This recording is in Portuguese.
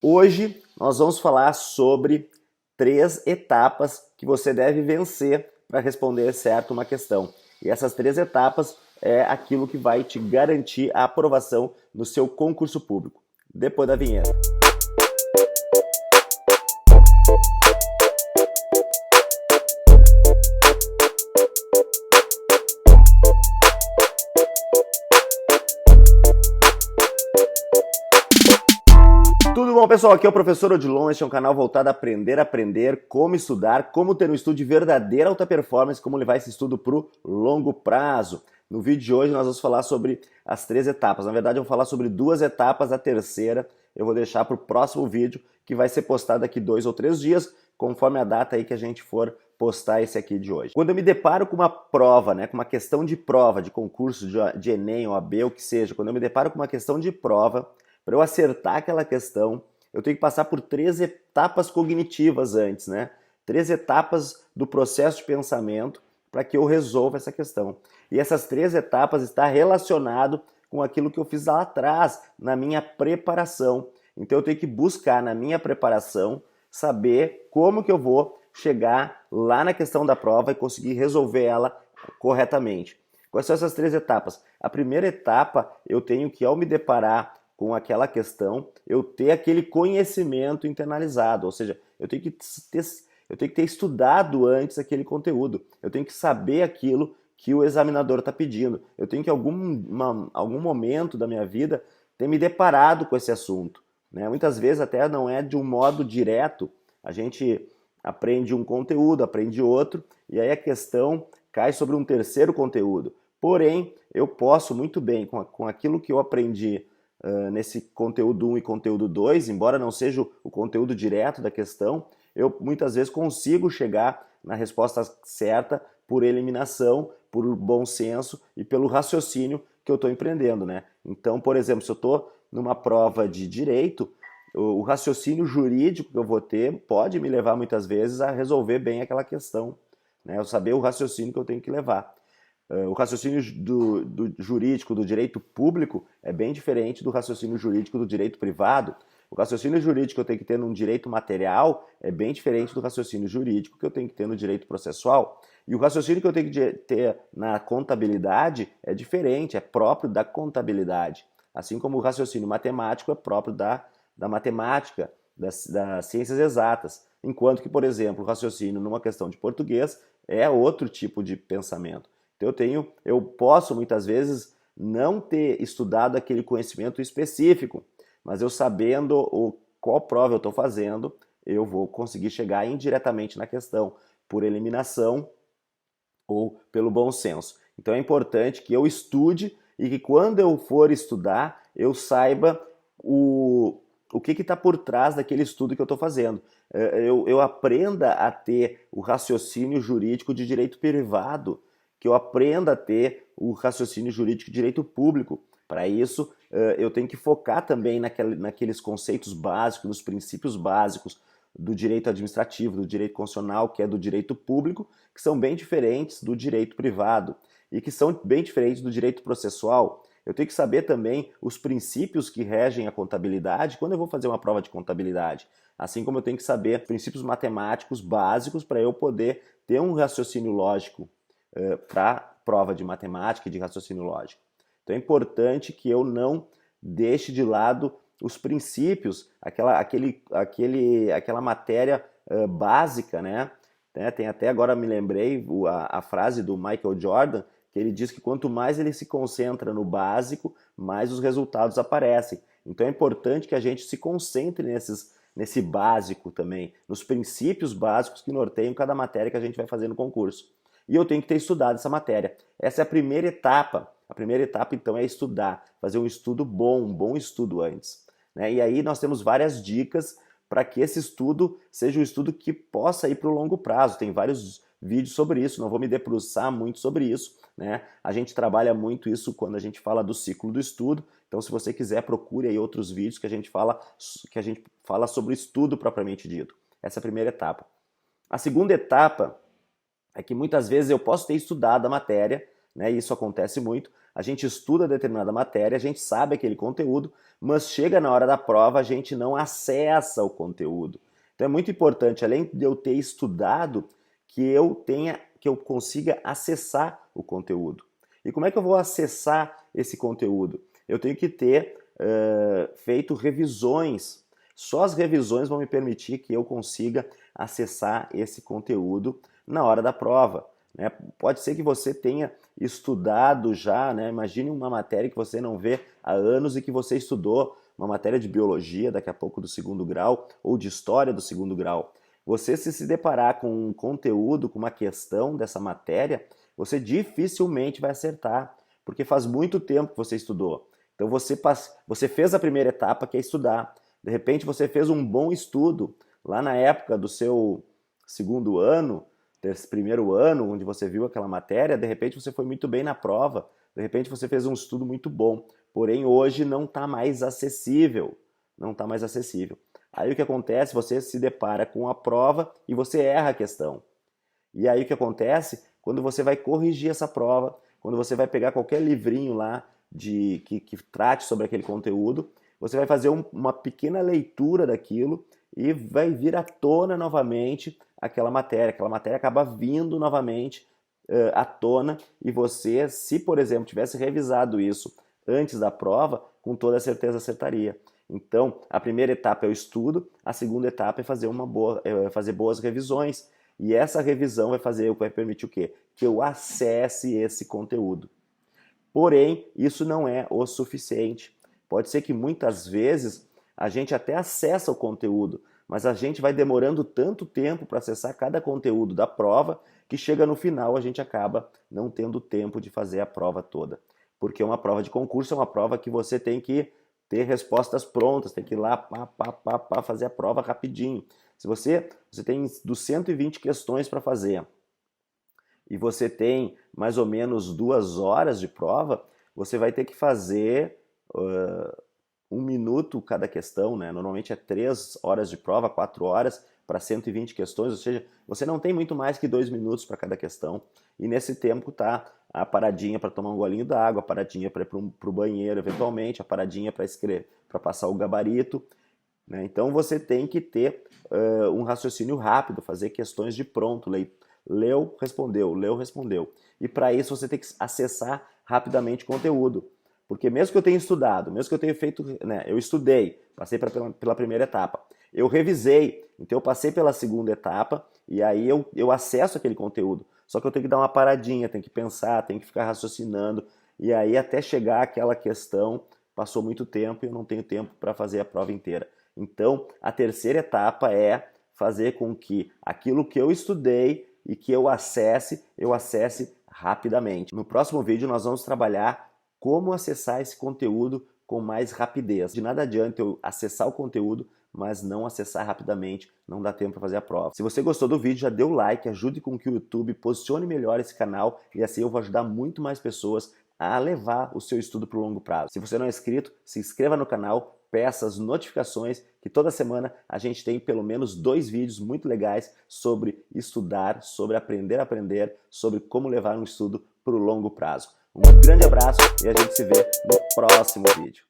Hoje nós vamos falar sobre 3 etapas que você deve vencer para responder certo uma questão. E essas 3 etapas é aquilo que vai te garantir a aprovação no seu concurso público. Depois da vinheta. Tudo bom, pessoal? Aqui é o professor Odilon. Este é um canal voltado a aprender, como estudar, como ter um estudo de verdadeira alta performance, como levar esse estudo para o longo prazo. No vídeo de hoje nós vamos falar sobre as 3 etapas. Na verdade eu vou falar sobre 2 etapas, a terceira eu vou deixar para o próximo vídeo, que vai ser postado daqui 2 ou 3 dias, conforme a data aí que a gente for postar esse aqui de hoje. Quando eu me deparo com uma prova, com uma questão de prova, de concurso, de Enem, OAB, o que seja, quando eu me deparo com uma questão de prova, para eu acertar aquela questão, eu tenho que passar por 3 etapas cognitivas antes, 3 etapas do processo de pensamento para que eu resolva essa questão. E essas 3 etapas estão relacionadas com aquilo que eu fiz lá atrás, na minha preparação. Então eu tenho que buscar na minha preparação, saber como que eu vou chegar lá na questão da prova e conseguir resolver ela corretamente. Quais são essas 3 etapas? A primeira etapa, eu tenho que, ao me deparar com aquela questão, eu ter aquele conhecimento internalizado, ou seja, eu tenho que ter estudado antes aquele conteúdo, eu tenho que saber aquilo que o examinador está pedindo, eu tenho que, em algum momento da minha vida, ter me deparado com esse assunto. Muitas vezes até não é de um modo direto, a gente aprende um conteúdo, aprende outro, e aí a questão cai sobre um terceiro conteúdo. Porém, eu posso muito bem, com aquilo que eu aprendi nesse conteúdo 1 e conteúdo 2, embora não seja o conteúdo direto da questão, eu muitas vezes consigo chegar na resposta certa por eliminação, por bom senso e pelo raciocínio que eu estou empreendendo. Então, por exemplo, se eu estou numa prova de direito, o raciocínio jurídico que eu vou ter pode me levar muitas vezes a resolver bem aquela questão. Eu saber o raciocínio que eu tenho que levar. O raciocínio do jurídico, do direito público, é bem diferente do raciocínio jurídico do direito privado. O raciocínio jurídico que eu tenho que ter num direito material é bem diferente do raciocínio jurídico que eu tenho que ter no direito processual. E o raciocínio que eu tenho que ter na contabilidade é diferente, é próprio da contabilidade. Assim como o raciocínio matemático é próprio da matemática, das ciências exatas. Enquanto que, por exemplo, o raciocínio numa questão de português é outro tipo de pensamento. Então eu posso muitas vezes não ter estudado aquele conhecimento específico, mas eu sabendo qual prova eu estou fazendo, eu vou conseguir chegar indiretamente na questão, por eliminação ou pelo bom senso. Então é importante que eu estude e que quando eu for estudar, eu saiba o que está por trás daquele estudo que eu estou fazendo. Eu aprenda a ter o raciocínio jurídico de direito privado, que eu aprenda a ter o raciocínio jurídico de direito público. Para isso, eu tenho que focar também naqueles conceitos básicos, nos princípios básicos do direito administrativo, do direito constitucional, que é do direito público, que são bem diferentes do direito privado e que são bem diferentes do direito processual. Eu tenho que saber também os princípios que regem a contabilidade quando eu vou fazer uma prova de contabilidade. Assim como eu tenho que saber princípios matemáticos básicos para eu poder ter um raciocínio lógico para prova de matemática e de raciocínio lógico. Então é importante que eu não deixe de lado os princípios, aquela matéria básica, Tem até agora me lembrei a frase do Michael Jordan, que ele diz que quanto mais ele se concentra no básico, mais os resultados aparecem. Então é importante que a gente se concentre nesse básico também, nos princípios básicos que norteiam cada matéria que a gente vai fazer no concurso. E eu tenho que ter estudado essa matéria. Essa é a primeira etapa. A primeira etapa, então, é estudar, fazer um estudo bom, um bom estudo antes. E aí nós temos várias dicas para que esse estudo seja um estudo que possa ir para o longo prazo. Tem vários vídeos sobre isso, não vou me debruçar muito sobre isso. A gente trabalha muito isso quando a gente fala do ciclo do estudo. Então, se você quiser, procure aí outros vídeos que a gente fala sobre o estudo propriamente dito. Essa é a primeira etapa. A segunda etapa é que muitas vezes eu posso ter estudado a matéria, e isso acontece muito, a gente estuda determinada matéria, a gente sabe aquele conteúdo, mas chega na hora da prova, a gente não acessa o conteúdo. Então é muito importante, além de eu ter estudado, que eu consiga acessar o conteúdo. E como é que eu vou acessar esse conteúdo? Eu tenho que ter feito revisões. Só as revisões vão me permitir que eu consiga acessar esse conteúdo na hora da prova. Né? Pode ser que você tenha estudado já, né? Imagine uma matéria que você não vê há anos e que você estudou, uma matéria de biologia, daqui a pouco do segundo grau, ou de história do segundo grau. Você se deparar com um conteúdo, com uma questão dessa matéria, você dificilmente vai acertar, porque faz muito tempo que você estudou. Então você fez a primeira etapa, que é estudar. De repente você fez um bom estudo lá na época do seu segundo ano, primeiro ano, onde você viu aquela matéria, de repente você foi muito bem na prova, de repente você fez um estudo muito bom, porém hoje não está mais acessível, não está mais acessível. Aí o que acontece? Você se depara com a prova e você erra a questão. E aí o que acontece? Quando você vai corrigir essa prova, quando você vai pegar qualquer livrinho lá que trate sobre aquele conteúdo, você vai fazer uma pequena leitura daquilo e vai vir à tona novamente aquela matéria acaba vindo novamente à tona, e você, se por exemplo tivesse revisado isso antes da prova, com toda certeza acertaria. Então, a primeira etapa é o estudo, a segunda etapa é fazer boas revisões, e essa revisão vai permitir o quê? Que eu acesse esse conteúdo. Porém, isso não é o suficiente. Pode ser que muitas vezes a gente até acessa o conteúdo, mas a gente vai demorando tanto tempo para acessar cada conteúdo da prova que chega no final a gente acaba não tendo tempo de fazer a prova toda. Porque uma prova de concurso é uma prova que você tem que ter respostas prontas, tem que ir lá fazer a prova rapidinho. Se você tem dos 120 questões para fazer e você tem mais ou menos 2 horas de prova, você vai ter que fazer 1 minuto cada questão, né? Normalmente é 3 horas de prova, 4 horas para 120 questões, ou seja, você não tem muito mais que 2 minutos para cada questão. E nesse tempo tá a paradinha para tomar um golinho d'água, a paradinha para ir para o banheiro eventualmente, a paradinha para escrever, para passar o gabarito. Né? Então você tem que ter um raciocínio rápido, fazer questões de pronto, leu, respondeu. E para isso você tem que acessar rapidamente o conteúdo. Porque mesmo que eu tenha estudado, mesmo que eu tenha feito, né, eu estudei, passei pela primeira etapa, eu revisei, então eu passei pela segunda etapa e aí eu acesso aquele conteúdo. Só que eu tenho que dar uma paradinha, tenho que pensar, tenho que ficar raciocinando, e aí até chegar àquela questão, passou muito tempo e eu não tenho tempo para fazer a prova inteira. Então, a terceira etapa é fazer com que aquilo que eu estudei e que eu acesse rapidamente. No próximo vídeo nós vamos trabalhar como acessar esse conteúdo com mais rapidez. De nada adianta eu acessar o conteúdo, mas não acessar rapidamente, não dá tempo para fazer a prova. Se você gostou do vídeo, já dê o like, ajude com que o YouTube posicione melhor esse canal e assim eu vou ajudar muito mais pessoas a levar o seu estudo para o longo prazo. Se você não é inscrito, se inscreva no canal, peça as notificações, que toda semana a gente tem pelo menos 2 vídeos muito legais sobre estudar, sobre aprender a aprender, sobre como levar um estudo para o longo prazo. Um grande abraço e a gente se vê no próximo vídeo.